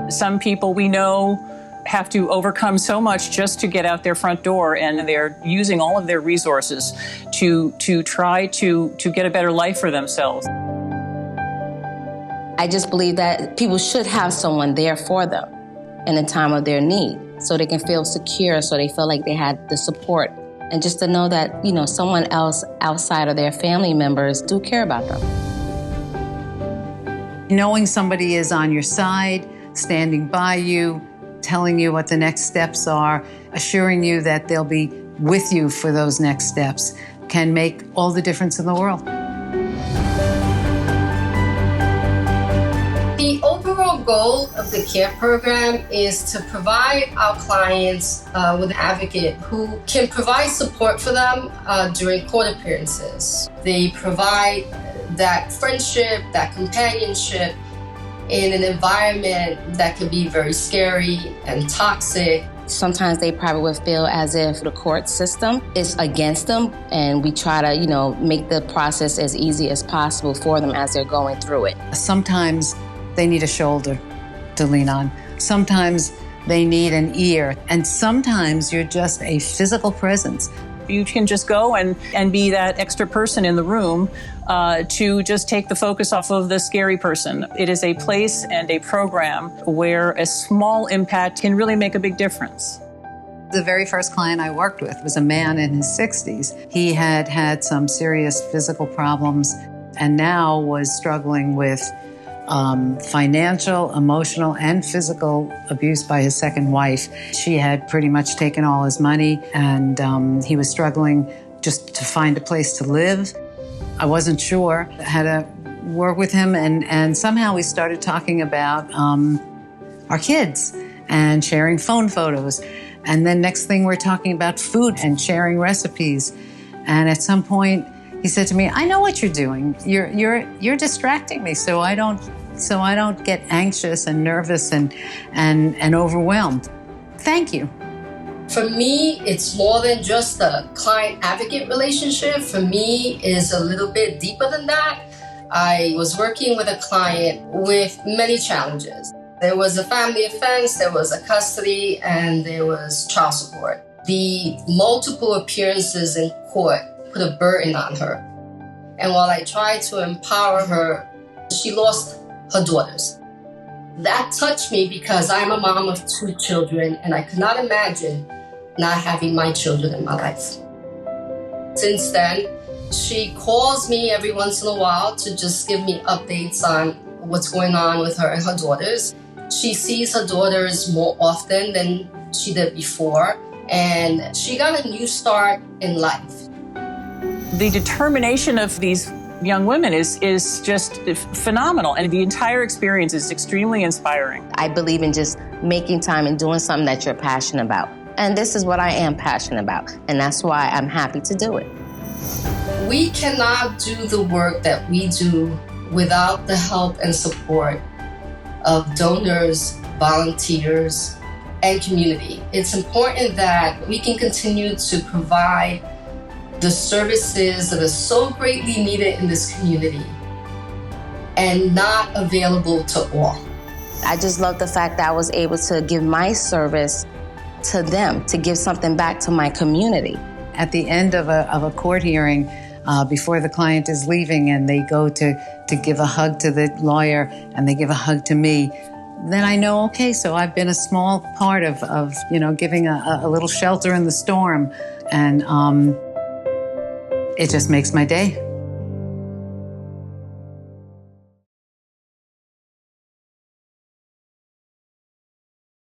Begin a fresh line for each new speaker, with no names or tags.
Some people we know have to overcome so much just to get out their front door, and they're using all of their resources to try to get a better life for themselves.
I just believe that people should have someone there for them in the time of their need, so they can feel secure, so they feel like they had the support, and just to know that, you know, someone else outside of their family members do care about them.
Knowing somebody is on your side, standing by you, telling you what the next steps are, assuring you that they'll be with you for those next steps, can make all the difference in the world.
The overall goal of the CARE program is to provide our clients with an advocate who can provide support for them during court appearances. They provide that friendship, that companionship in an environment that can be very scary and toxic.
Sometimes they probably would feel as if the court system is against them, and we try to, you know, make the process as easy as possible for them as they're going through it.
Sometimes they need a shoulder to lean on. Sometimes they need an ear. And sometimes you're just a physical presence.
You can just go and be that extra person in the room to just take the focus off of the scary person. It is a place and a program where a small impact can really make a big difference.
The very first client I worked with was a man in his 60s. He had had some serious physical problems and now was struggling with financial, emotional, and physical abuse by his second wife. She had pretty much taken all his money, and he was struggling just to find a place to live. I wasn't sure how to work with him, and somehow we started talking about our kids and sharing phone photos. And then next thing we're talking about food and sharing recipes. And at some point, he said to me, "I know what you're doing. You're distracting me, so I don't get anxious and nervous and overwhelmed. Thank you."
For me, it's more than just a client-advocate relationship. For me, it's a little bit deeper than that. I was working with a client with many challenges. There was a family offense, there was a custody, and there was child support. The multiple appearances in court put a burden on her. And while I tried to empower her, she lost her daughters. That touched me because I'm a mom of 2 children, and I could not imagine not having my children in my life. Since then, she calls me every once in a while to just give me updates on what's going on with her and her daughters. She sees her daughters more often than she did before, and she got a new start in life.
The determination of these young women is just phenomenal, and the entire experience is extremely inspiring.
I believe in just making time and doing something that you're passionate about. And this is what I am passionate about, and that's why I'm happy to do it.
We cannot do the work that we do without the help and support of donors, volunteers, and community. It's important that we can continue to provide the services that are so greatly needed in this community and not available to all.
I just love the fact that I was able to give my service to them, to give something back to my community.
At the end of a court hearing, before the client is leaving and they go to give a hug to the lawyer and they give a hug to me, then I know, okay, so I've been a small part of giving a little shelter in the storm. And it just makes my day.